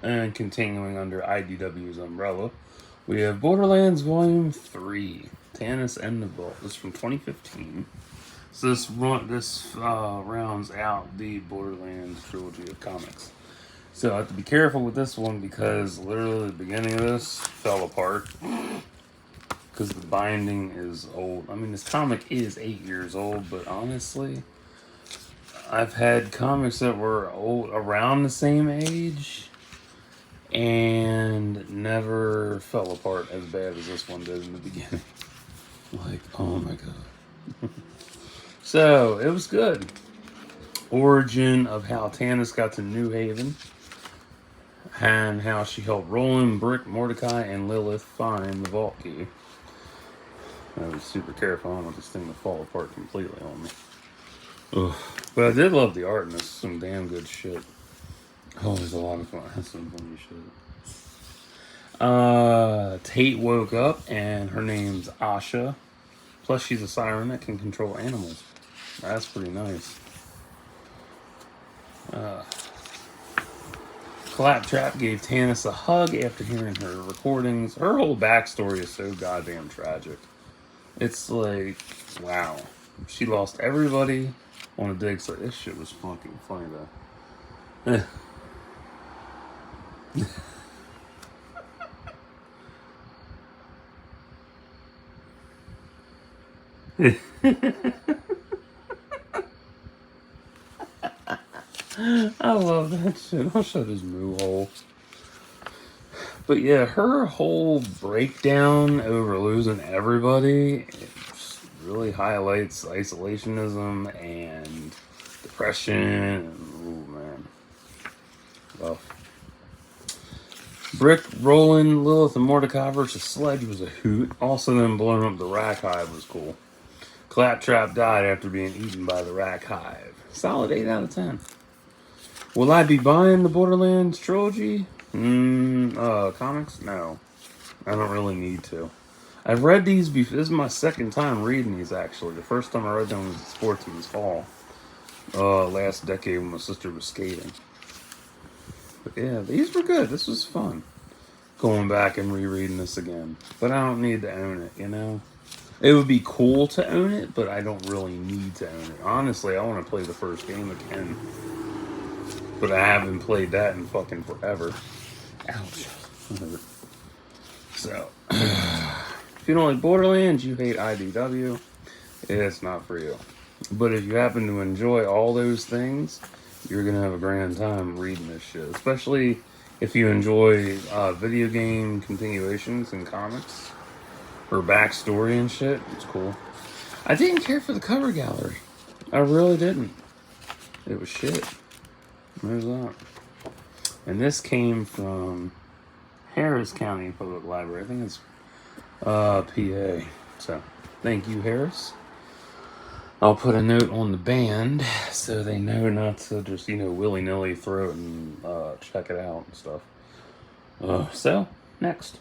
And continuing under IDW's umbrella, we have Borderlands Volume 3, Tannis and the Vault. This is from 2015. So this rounds out the Borderlands trilogy of comics. So I have to be careful with this one because literally the beginning of this fell apart because the binding is old. I mean, this comic is 8 years old, but honestly, I've had comics that were old around the same age and never fell apart as bad as this one did in the beginning. Like, oh my god. So, it was good. Origin of how Tannis got to New Haven and how she helped Roland, Brick, Mordecai, and Lilith find the vault key. I was super careful. I don't want this thing to fall apart completely on me. Ugh. But I did love the art in this. Some damn good shit. Oh, there's a lot of fun. That's some funny shit. Tate woke up and her name's Asha. Plus she's a siren that can control animals. That's pretty nice. Claptrap gave Tannis a hug after hearing her recordings. Her whole backstory is so goddamn tragic. It's like, wow. She lost everybody on a dig site. This shit was fucking funny though. I love that shit. I'll shut his moo hole. But yeah, her whole breakdown over losing everybody really highlights isolationism and depression. And, oh man, rough. Brick, Roland, Lilith, and Mordecai versus Sledge was a hoot. Also, them blowing up the Rack Hive was cool. Claptrap died after being eaten by the Rack Hive. Solid 8 out of 10. Will I be buying the Borderlands trilogy? Comics? No. I don't really need to. I've read these before. This is my second time reading these, actually. The first time I read them was at Sportsman's Hall. Last decade when my sister was skating. But yeah, these were good. This was fun. Going back and rereading this again. But I don't need to own it, you know? It would be cool to own it, but I don't really need to own it. Honestly, I want to play the first game again. But I haven't played that in fucking forever. Ouch. So, if you don't like Borderlands, you hate IDW, it's not for you. But if you happen to enjoy all those things, you're going to have a grand time reading this shit. Especially if you enjoy video game continuations and comics. Or backstory and shit. It's cool. I didn't care for the cover gallery. I really didn't. It was shit. There's that. And this came from Harris County Public Library. I think it's PA. So, thank you, Harris. I'll put a note on the band so they know not to just, willy-nilly throw it and check it out and stuff. So, next.